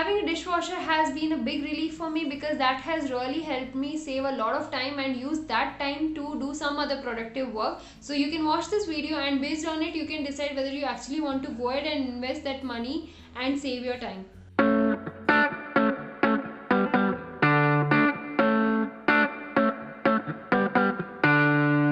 having a dishwasher has been a big relief for me because that has really helped me save a lot of time and use that time to do some other productive work. So you can watch this video and based on it you can decide whether you actually want to go ahead and invest that money and save your time.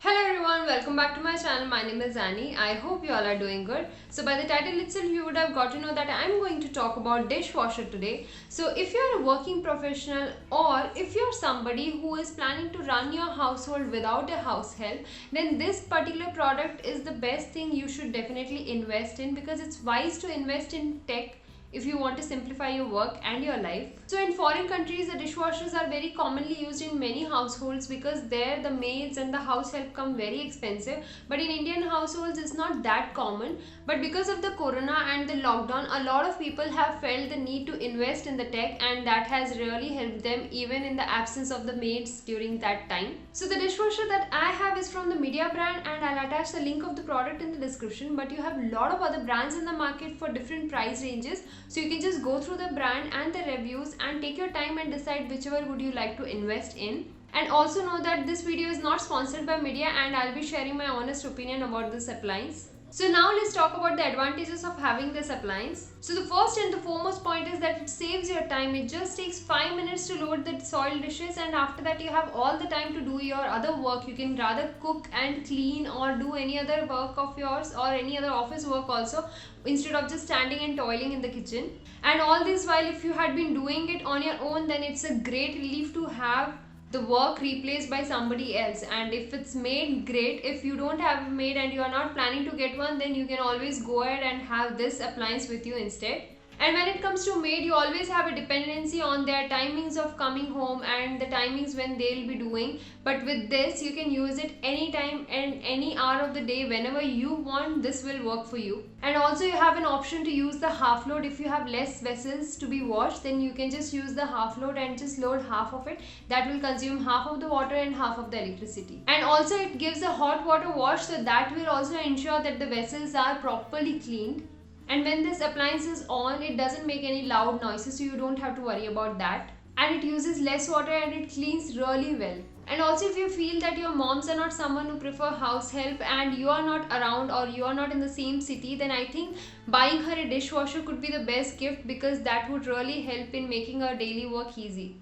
Hello everyone, welcome back to my channel. My name is Annie. I hope you all are doing good. So by the title itself you would have got to know that I'm going to talk about dishwasher today. So if you're a working professional or if you're somebody who is planning to run your household without a house help, then this particular product is the best thing you should definitely invest in, because it's wise to invest in tech if you want to simplify your work and your life. So in foreign countries, the dishwashers are very commonly used in many households because there the maids and the house help come very expensive. But in Indian households, it's not that common. But because of the corona and the lockdown, a lot of people have felt the need to invest in the tech, and that has really helped them even in the absence of the maids during that time. So the dishwasher that I have is from the Midea brand, and I'll attach the link of the product in the description. But you have a lot of other brands in the market for different price ranges. So you can just go through the brand and the reviews and take your time and decide whichever would you like to invest in. And also know that this video is not sponsored by Midea, and I'll be sharing my honest opinion about this appliance. So now let's talk about the advantages of having this appliance. So the first and the foremost point is that it saves your time. It just takes 5 minutes to load the soiled dishes, and after that you have all the time to do your other work. You can rather cook and clean or do any other work of yours or any other office work also, instead of just standing and toiling in the kitchen. And all this while if you had been doing it on your own, then it's a great relief to have the work replaced by somebody else. And if it's maid, great. If you don't have a maid and you are not planning to get one, then you can always go ahead and have this appliance with you instead. And when it comes to maid, you always have a dependency on their timings of coming home and the timings when they'll be doing. But with this, you can use it anytime and any hour of the day. Whenever you want, this will work for you. And also you have an option to use the half load. If you have less vessels to be washed, then you can just use the half load and just load half of it. That will consume half of the water and half of the electricity. And also it gives a hot water wash, so that will also ensure that the vessels are properly cleaned. And when this appliance is on, it doesn't make any loud noises, so you don't have to worry about that. And it uses less water and it cleans really well. And also if you feel that your moms are not someone who prefer house help and you are not around or you are not in the same city, then I think buying her a dishwasher could be the best gift, because that would really help in making her daily work easy.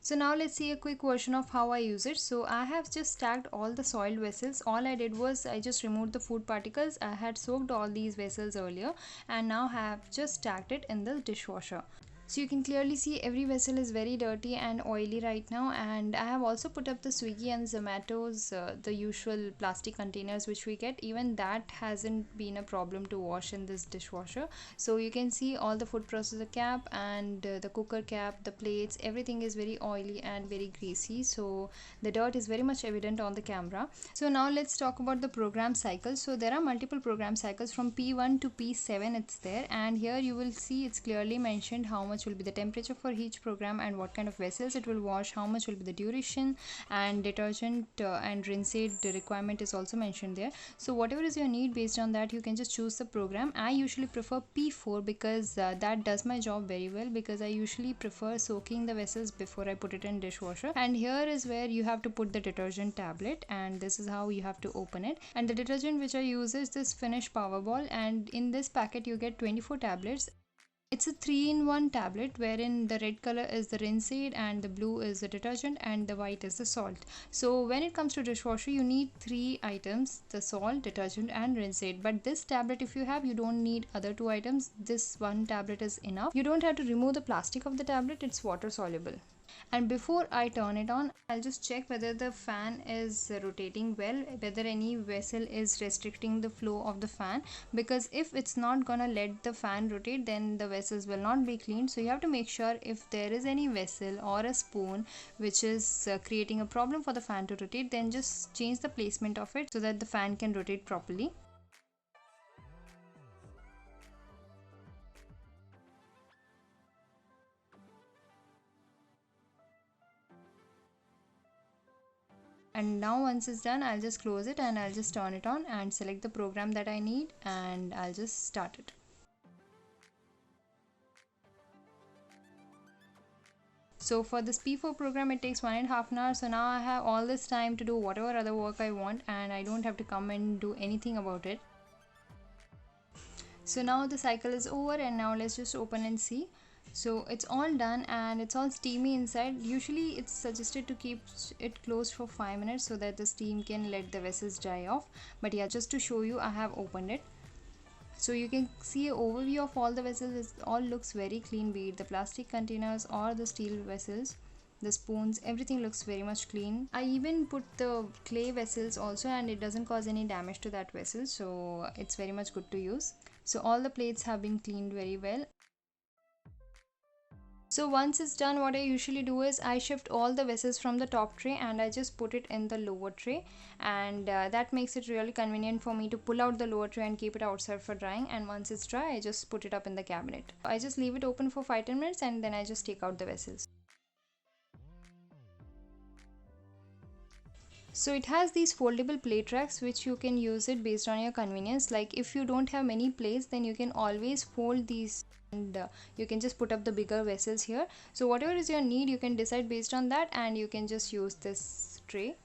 So now let's see a quick version of how I use it. So I have just stacked all the soiled vessels. All I did was I just removed the food particles. I had soaked all these vessels earlier and now have just stacked it in the dishwasher. So you can clearly see every vessel is very dirty and oily right now, and I have also put up the Swiggy and Zomato's, the usual plastic containers which we get. Even that hasn't been a problem to wash in this dishwasher. So you can see all the food processor cap and the cooker cap, the plates, everything is very oily and very greasy. So the dirt is very much evident on the camera. So now let's talk about the program cycle. So there are multiple program cycles from P1 to P7, it's there, and here you will see it's clearly mentioned how much will be the temperature for each program and what kind of vessels it will wash, how much will be the duration, and detergent and rinse aid requirement is also mentioned there. So whatever is your need, based on that you can just choose the program. I usually prefer P4 because that does my job very well, because I usually prefer soaking the vessels before I put it in dishwasher. And here is where you have to put the detergent tablet, and this is how you have to open it. And the detergent which I use is this Finish Powerball, and in this packet you get 24 tablets. It's a 3-in-1 tablet wherein the red color is the rinse aid and the blue is the detergent and the white is the salt. So when it comes to dishwasher, you need 3 items: the salt, detergent and rinse aid. But this tablet, if you have, you don't need other 2 items. This one tablet is enough. You don't have to remove the plastic of the tablet, it's water soluble. And before I turn it on, I'll just check whether the fan is rotating well, whether any vessel is restricting the flow of the fan, because if it's not gonna let the fan rotate, then the vessels will not be cleaned. So you have to make sure if there is any vessel or a spoon which is creating a problem for the fan to rotate, then just change the placement of it so that the fan can rotate properly. And now once it's done, I'll just close it and I'll just turn it on and select the program that I need, and I'll just start it. So for this P4 program it takes 1.5 hours. So now I have all this time to do whatever other work I want, and I don't have to come and do anything about it. So now the cycle is over, and now let's just open and see. So it's all done and it's all steamy inside. Usually it's suggested to keep it closed for 5 minutes so that the steam can let the vessels dry off. But yeah, just to show you, I have opened it. So you can see an overview of all the vessels. It all looks very clean, be it the plastic containers or the steel vessels, the spoons, everything looks very much clean. I even put the clay vessels also, and it doesn't cause any damage to that vessel, so it's very much good to use. So all the plates have been cleaned very well. So once it's done, what I usually do is I shift all the vessels from the top tray and I just put it in the lower tray, and that makes it really convenient for me to pull out the lower tray and keep it outside for drying. And once it's dry, I just put it up in the cabinet. I just leave it open for 5-10 minutes and then I just take out the vessels. So it has these foldable plate racks which you can use it based on your convenience. Like if you don't have many plates, then you can always fold these, and you can just put up the bigger vessels here. So whatever is your need, you can decide based on that, and you can just use this tray.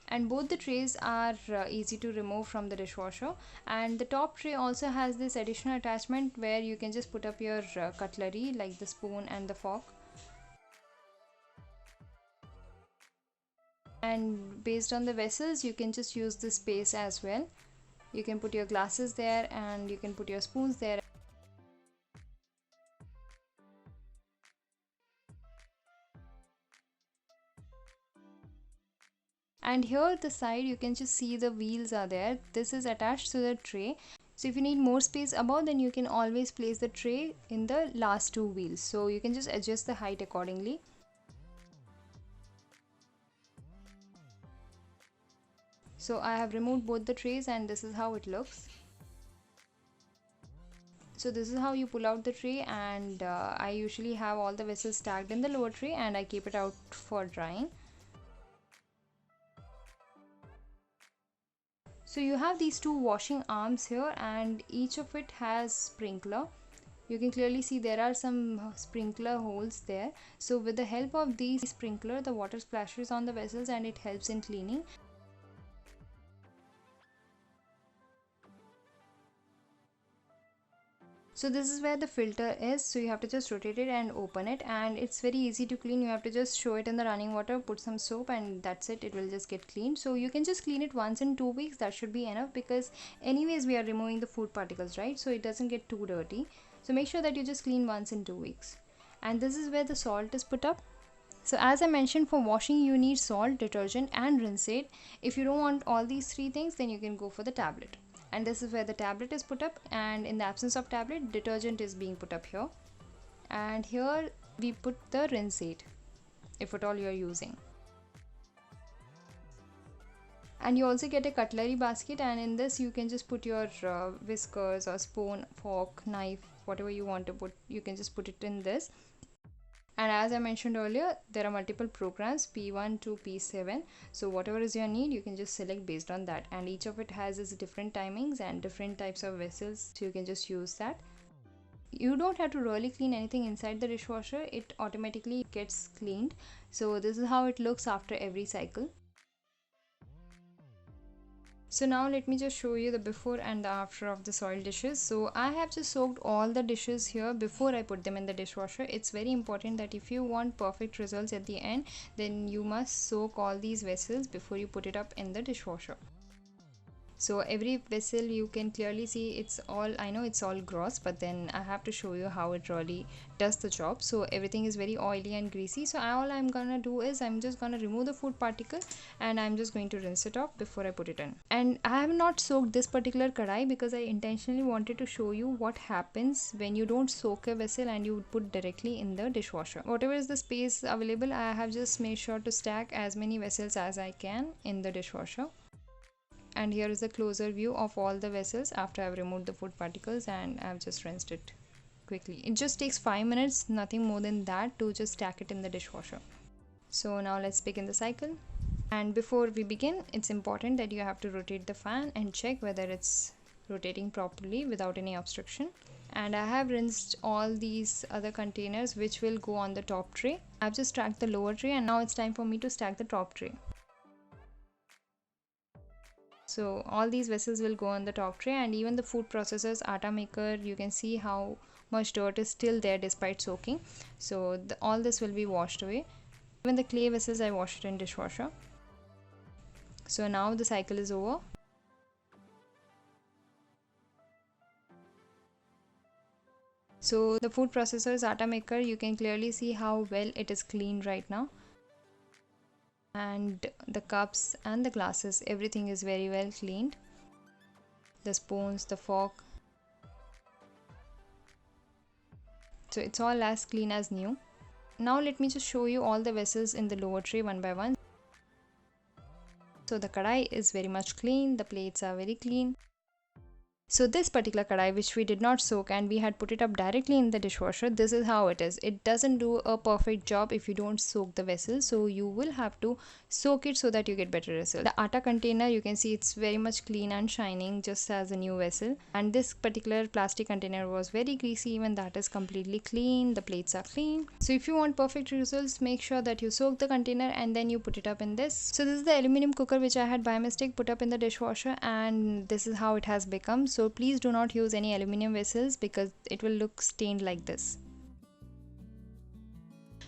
And both the trays are easy to remove from the dishwasher. And the top tray also has this additional attachment where you can just put up your cutlery like the spoon and the fork. And based on the vessels, you can just use this space as well. You can put your glasses there and you can put your spoons there. And here the side, you can just see the wheels are there. This is attached to the tray. So if you need more space above, then you can always place the tray in the last two wheels. So you can just adjust the height accordingly. So I have removed both the trays and this is how it looks. So this is how you pull out the tray, and I usually have all the vessels stacked in the lower tray and I keep it out for drying. So you have these two washing arms here, and each of it has sprinkler. You can clearly see there are some sprinkler holes there. So with the help of these sprinkler, the water splashes on the vessels and it helps in cleaning. So this is where the filter is, so you have to just rotate it and open it, and it's very easy to clean. You have to just show it in the running water, put some soap, and that's it. It will just get cleaned. So you can just clean it once in 2 weeks. That should be enough, because anyways we are removing the food particles, right? So it doesn't get too dirty. So make sure that you just clean once in 2 weeks. And this is where the salt is put up. So as I mentioned, for washing you need salt, detergent and rinse-aid. If you don't want all these three things, then you can go for the tablet. And this is where the tablet is put up, and in the absence of tablet, detergent is being put up here. And here we put the rinse-aid, if at all you are using. And you also get a cutlery basket, and in this you can just put your whiskers or spoon, fork, knife, whatever you want to put, you can just put it in this. And as I mentioned earlier, there are multiple programs, P1 to P7. So whatever is your need, you can just select based on that. And each of it has its different timings and different types of vessels, so you can just use that. You don't have to really clean anything inside the dishwasher. It automatically gets cleaned. So this is how it looks after every cycle. So now let me just show you the before and the after of the soiled dishes. So I have just soaked all the dishes here before I put them in the dishwasher. It's very important that if you want perfect results at the end, then you must soak all these vessels before you put it up in the dishwasher. So every vessel you can clearly see it's all, I know it's all gross, but then I have to show you how it really does the job. So everything is very oily and greasy. So all I'm gonna do is I'm just gonna remove the food particle and I'm just going to rinse it off before I put it in. And I have not soaked this particular kadai because I intentionally wanted to show you what happens when you don't soak a vessel and you put directly in the dishwasher. Whatever is the space available, I have just made sure to stack as many vessels as I can in the dishwasher. And here is a closer view of all the vessels after I've removed the food particles and I've just rinsed it quickly. It just takes 5 minutes, nothing more than that, to just stack it in the dishwasher. So now let's begin the cycle. And before we begin, it's important that you have to rotate the fan and check whether it's rotating properly without any obstruction. And I have rinsed all these other containers which will go on the top tray. I've just stacked the lower tray and now it's time for me to stack the top tray. So all these vessels will go on the top tray, and even the food processors, atta maker, you can see how much dirt is still there despite soaking. So all this will be washed away. Even the clay vessels, I washed it in dishwasher. So now the cycle is over. So the food processors, atta maker, you can clearly see how well it is cleaned right now. And the cups and the glasses, everything is very well cleaned. The spoons, the fork. So it's all as clean as new. Now let me just show you all the vessels in the lower tray one by one. So the kadai is very much clean, the plates are very clean. So this particular kadai, which we did not soak and we had put it up directly in the dishwasher, this is how it is. It doesn't do a perfect job if you don't soak the vessel. So you will have to soak it so that you get better results. The atta container, you can see it's very much clean and shining just as a new vessel. And this particular plastic container was very greasy, even that is completely clean. The plates are clean. So if you want perfect results, make sure that you soak the container and then you put it up in this. So this is the aluminum cooker which I had by mistake put up in the dishwasher, and this is how it has become. So please do not use any aluminum vessels because it will look stained like this.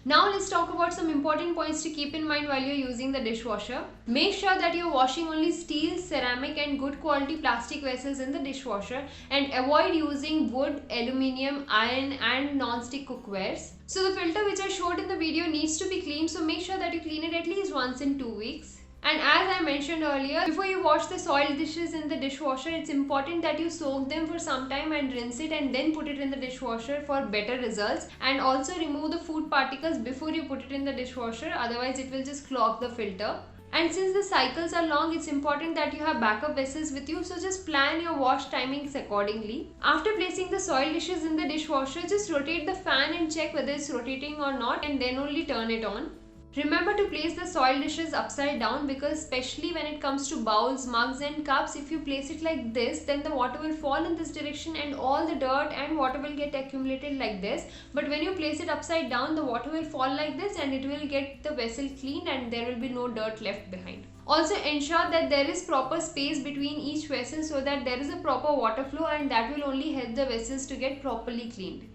Now let's talk about some important points to keep in mind while you're using the dishwasher. Make sure that you're washing only steel, ceramic and good quality plastic vessels in the dishwasher, and avoid using wood, aluminium, iron and non-stick cookwares. So the filter which I showed in the video needs to be cleaned, so make sure that you clean it at least once in 2 weeks. And as I mentioned earlier, before you wash the soiled dishes in the dishwasher, it's important that you soak them for some time and rinse it and then put it in the dishwasher for better results. And also remove the food particles before you put it in the dishwasher, otherwise it will just clog the filter. And since the cycles are long, it's important that you have backup vessels with you, so just plan your wash timings accordingly. After placing the soiled dishes in the dishwasher, just rotate the fan and check whether it's rotating or not, and then only turn it on. Remember to place the soiled dishes upside down, because especially when it comes to bowls, mugs and cups, if you place it like this, then the water will fall in this direction and all the dirt and water will get accumulated like this. But when you place it upside down, the water will fall like this and it will get the vessel cleaned and there will be no dirt left behind. Also ensure that there is proper space between each vessel so that there is a proper water flow, and that will only help the vessels to get properly cleaned.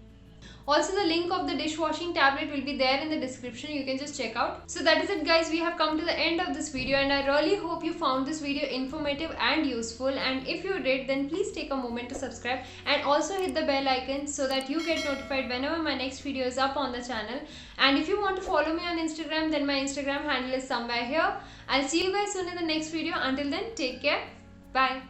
Also, the link of the dishwashing tablet will be there in the description. You can just check out. So that is it guys, we have come to the end of this video, and I really hope you found this video informative and useful. And if you did, then please take a moment to subscribe and also hit the bell icon so that you get notified whenever my next video is up on the channel. And if you want to follow me on Instagram, then my Instagram handle is somewhere here. I'll see you guys soon in the next video. Until then, take care. Bye.